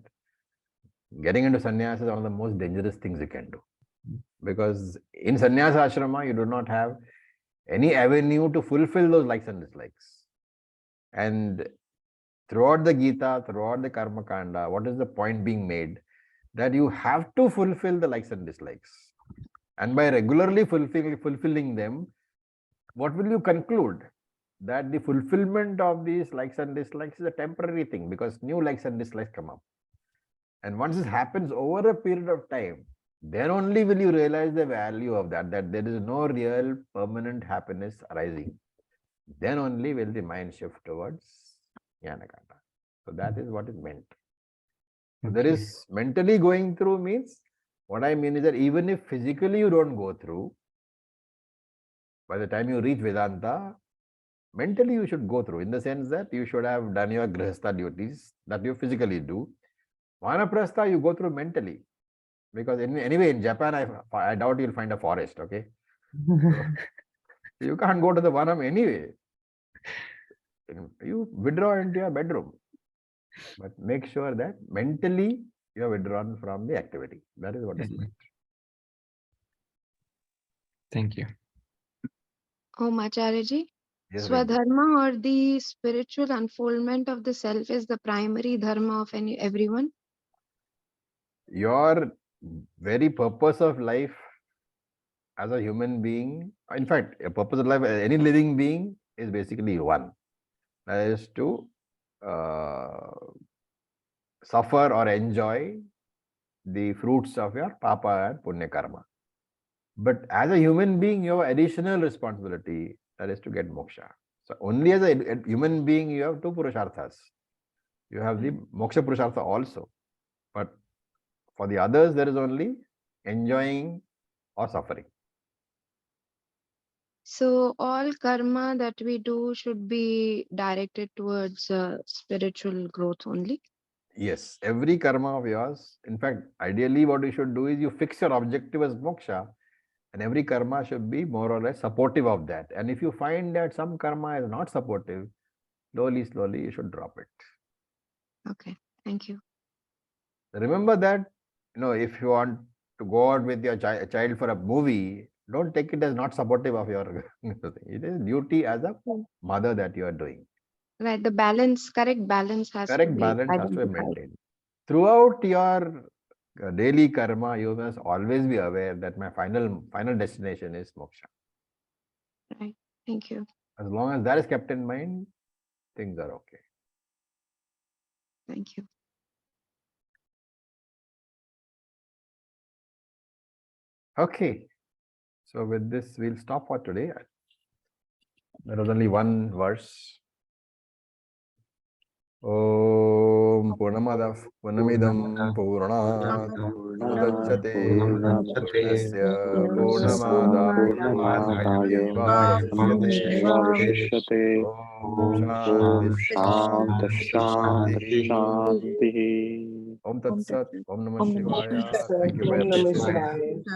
getting into sannyasa is one of the most dangerous things you can do. Because in sannyasa ashrama, you do not have any avenue to fulfill those likes and dislikes. And throughout the Gita, throughout the Karma Kanda, what is the point being made? That you have to fulfill the likes and dislikes. And by regularly fulfilling them, what will you conclude? That the fulfillment of these likes and dislikes is a temporary thing because new likes and dislikes come up. And once this happens over a period of time, then only will you realize the value of that there is no real permanent happiness arising. Then only will the mind shift towards Jnanakanda. So that is what is meant. So there is mentally going through means, what I mean is that even if physically you don't go through, by the time you reach Vedanta, mentally you should go through in the sense that you should have done your grihastha duties that you physically do. Vanaprastha you go through mentally. Because anyway, in Japan, I doubt you'll find a forest, okay? So, you can't go to the Vanam anyway. You withdraw into your bedroom. But make sure that mentally you are withdrawn from the activity. That is what is meant. Thank you. Om Acharyaji, Yes, Rinki. Swadharma or the spiritual unfoldment of the self is the primary dharma of everyone. Your very purpose of life as a human being, in fact, a purpose of life, any living being is basically one. That is to suffer or enjoy the fruits of your papa and punya karma. But as a human being, you have additional responsibility, that is to get moksha. So only as a human being, you have two purusharthas. You have the moksha purushartha also. But for the others, there is only enjoying or suffering. So all karma that we do should be directed towards spiritual growth only. Yes, every karma of yours. In fact, ideally, what you should do is you fix your objective as moksha, and every karma should be more or less supportive of that. And if you find that some karma is not supportive, slowly, you should drop it. Okay, thank you. Remember that, if you want to go out with your child for a movie, don't take it as not supportive of your thing. It is duty as a mother that you are doing. Right, the balance, correct balance has to Correct be balance has to be identified. maintained. Throughout your daily karma, you must always be aware that my final destination is moksha. Right, thank you. As long as that is kept in mind, things are okay. Thank you. Okay. So with this, we'll stop for today. There was only one verse. Om Purnamadav Purnamidam Purnat Purnamudachyate Purnasya Purnamadaya Purnamevavasyate Om Shanti Shanti Shanti Shanti. Om Tat Sat Om Namah Om Namah Shivaya. Shivaya. Thank you for Om your Namah patience. Shivaya.